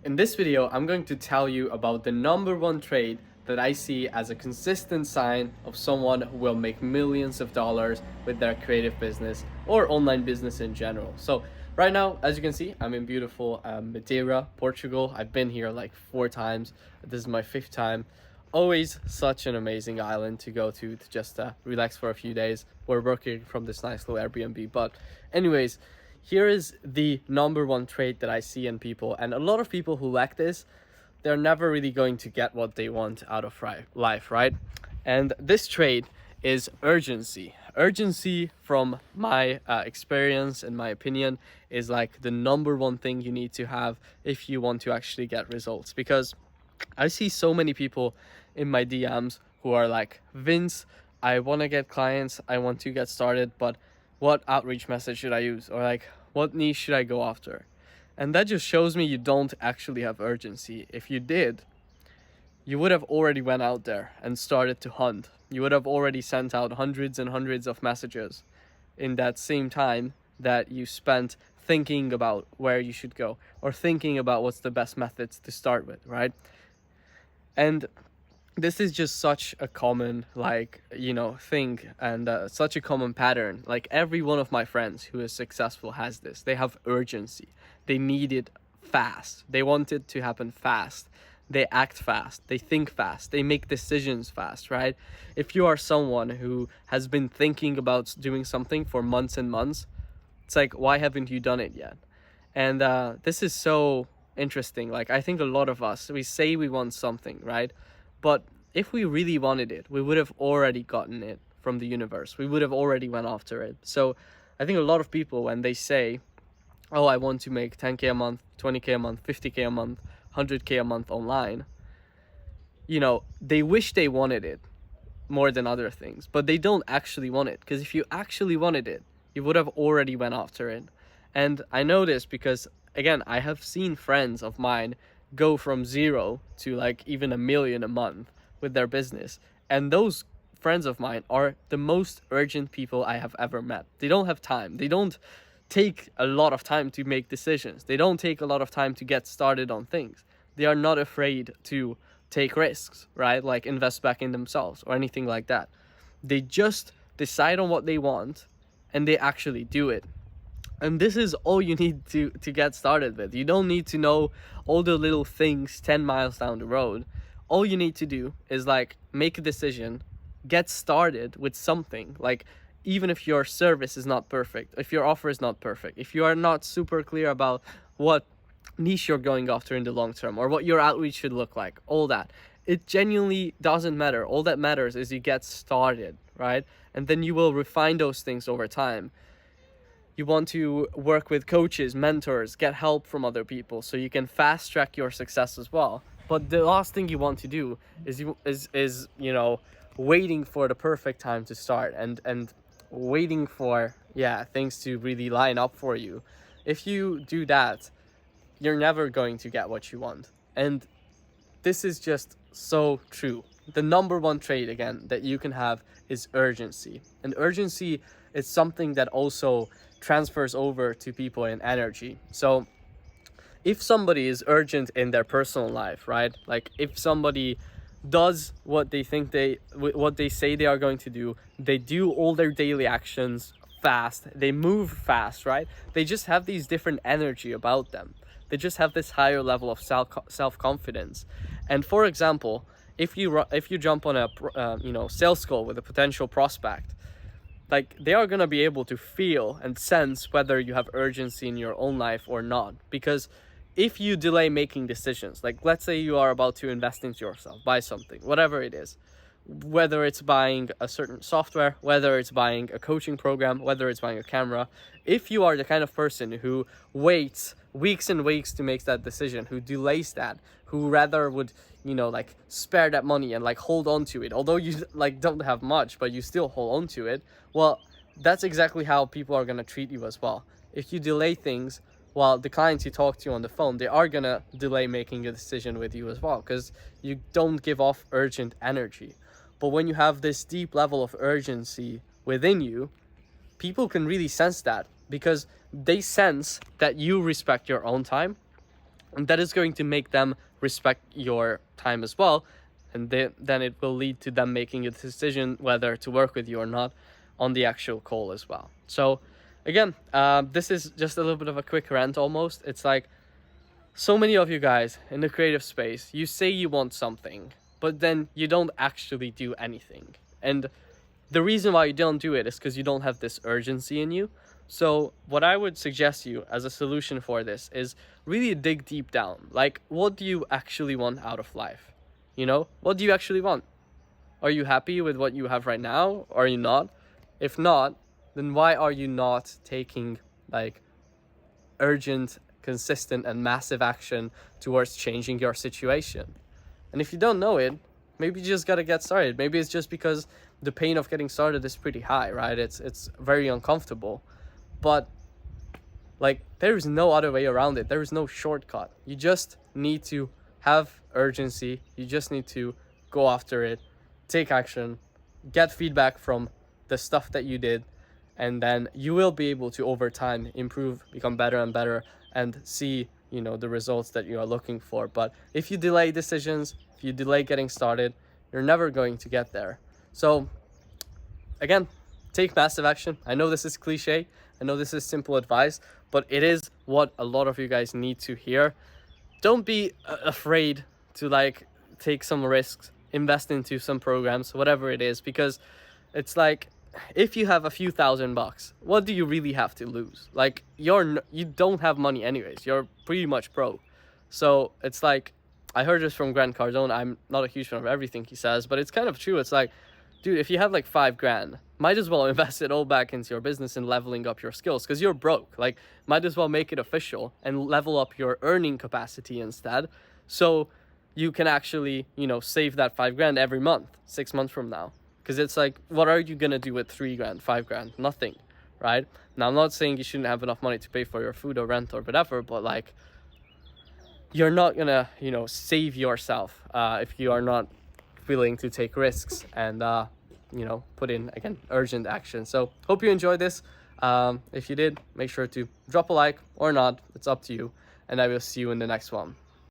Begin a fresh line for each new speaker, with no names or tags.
In this video, I'm going to tell you about the number one trait that I see as a consistent sign of someone who will make millions of dollars with their creative business or online business in general. So right now, as you can see, I'm in beautiful Madeira, Portugal. I've been here like 4 times. This is my 5th time. Always such an amazing island to go to just relax for a few days. We're working from this nice little Airbnb. But anyways, here is the number one trait that I see in people, and a lot of people who lack this, they're never really going to get what they want out of life, right? And this trait is urgency. Urgency, from my experience and my opinion, is like the number one thing you need to have if you want to actually get results. Because I see so many people in my DMs who are like, Vince, I want to get clients, I want to get started, but what outreach message should I use? Or like, what niche should I go after? And that just shows me you don't actually have urgency. If you did, you would have already went out there and started to hunt. You would have already sent out hundreds and hundreds of messages in that same time that you spent thinking about where you should go or thinking about what's the best methods to start with, right? And this is just such a common thing, and such a common pattern. Like, every one of my friends who is successful has this. They have urgency. They need it fast. They want it to happen fast. They act fast. They think fast. They make decisions fast, right? If you are someone who has been thinking about doing something for months and months, it's like, why haven't you done it yet? And this is so interesting. Like, I think a lot of us, we say we want something, right? But if we really wanted it, we would have already gotten it from the universe. We would have already went after it. So I think a lot of people, when they say, oh, I want to make 10K a month, 20K a month, 50K a month, 100K a month online, they wish they wanted it more than other things, but they don't actually want it. Because if you actually wanted it, you would have already went after it. And I know this because, again, I have seen friends of mine go from 0 to like even 1 million a month with their business. And those friends of mine are the most urgent people I have ever met. They don't have time. They don't take a lot of time to make decisions. They don't take a lot of time to get started on things. They are not afraid to take risks, right? Like invest back in themselves or anything like that. They just decide on what they want and they actually do it. And this is all you need to get started with. You don't need to know all the little things 10 miles down the road. All you need to do is like make a decision, get started with something. Like, even if your service is not perfect, if your offer is not perfect, if you are not super clear about what niche you're going after in the long term or what your outreach should look like, all that, it genuinely doesn't matter. All that matters is you get started, right? And then you will refine those things over time. You want to work with coaches, mentors, get help from other people so you can fast track your success as well. But the last thing you want to do is waiting for the perfect time to start and waiting for things to really line up for you. If you do that, you're never going to get what you want. And this is just so true. The number one trait, again, that you can have is urgency. And urgency is something that also transfers over to people in energy. So if somebody is urgent in their personal life, right? Like, if somebody does what they say they are going to do, they do all their daily actions fast, they move fast, right? They just have these different energy about them. They just have this higher level of self-confidence. And for example, if you jump on a sales call with a potential prospect, like, they are going to be able to feel and sense whether you have urgency in your own life or not. Because if you delay making decisions, like let's say you are about to invest into yourself, buy something, whatever it is, whether it's buying a certain software, whether it's buying a coaching program, whether it's buying a camera, if you are the kind of person who waits weeks and weeks to make that decision, who delays that, who rather would spare that money and like hold on to it, although you like don't have much, but you still hold on to it, well, that's exactly how people are going to treat you as well. If you delay things, well, the clients you talk to on the phone, they are going to delay making a decision with you as well, because you don't give off urgent energy. But when you have this deep level of urgency within you, people can really sense that, because they sense that you respect your own time, And that is going to make them respect your time as well. And then it will lead to them making a decision whether to work with you or not on the actual call as well. So again, this is just a little bit of a quick rant almost. It's like, so many of you guys in the creative space, you say you want something, but then you don't actually do anything. And the reason why you don't do it is because you don't have this urgency in you. So what I would suggest you as a solution for this is really dig deep down. Like, what do you actually want out of life? You know, what do you actually want? Are you happy with what you have right now? Or are you not? If not, then why are you not taking like urgent, consistent, and massive action towards changing your situation? And if you don't know it, maybe you just gotta get started. Maybe it's just because the pain of getting started is pretty high, right? It's very uncomfortable. But like, there is no other way around it. There is no shortcut. You just need to have urgency. You just need to go after it, take action, get feedback from the stuff that you did, and then you will be able to over time improve, become better and better, and see, you know, the results that you are looking for. But if you delay decisions, if you delay getting started, you're never going to get there. So again, take massive action. I know this is cliche, I know this is simple advice, but it is what a lot of you guys need to hear. Don't be afraid to like take some risks, invest into some programs, whatever it is, because it's like, if you have a few $1,000, what do you really have to lose? Like, you don't have money anyways. You're pretty much broke. So it's like, I heard this from Grant Cardone. I'm not a huge fan of everything he says, but it's kind of true. It's like, dude, if you have like $5,000, might as well invest it all back into your business and leveling up your skills, because you're broke. Like, might as well make it official and level up your earning capacity instead, so you can actually, you know, save that $5,000 every month, 6 months from now. Because it's like, what are you gonna do with $3,000, $5,000? Nothing, right? Now, I'm not saying you shouldn't have enough money to pay for your food or rent or whatever, but like, you're not gonna, you know, save yourself if you are not willing to take risks and you know, put in, again, urgent action. So hope you enjoyed this. If you did, make sure to drop a like or not. It's up to you, and I will see you in the next one.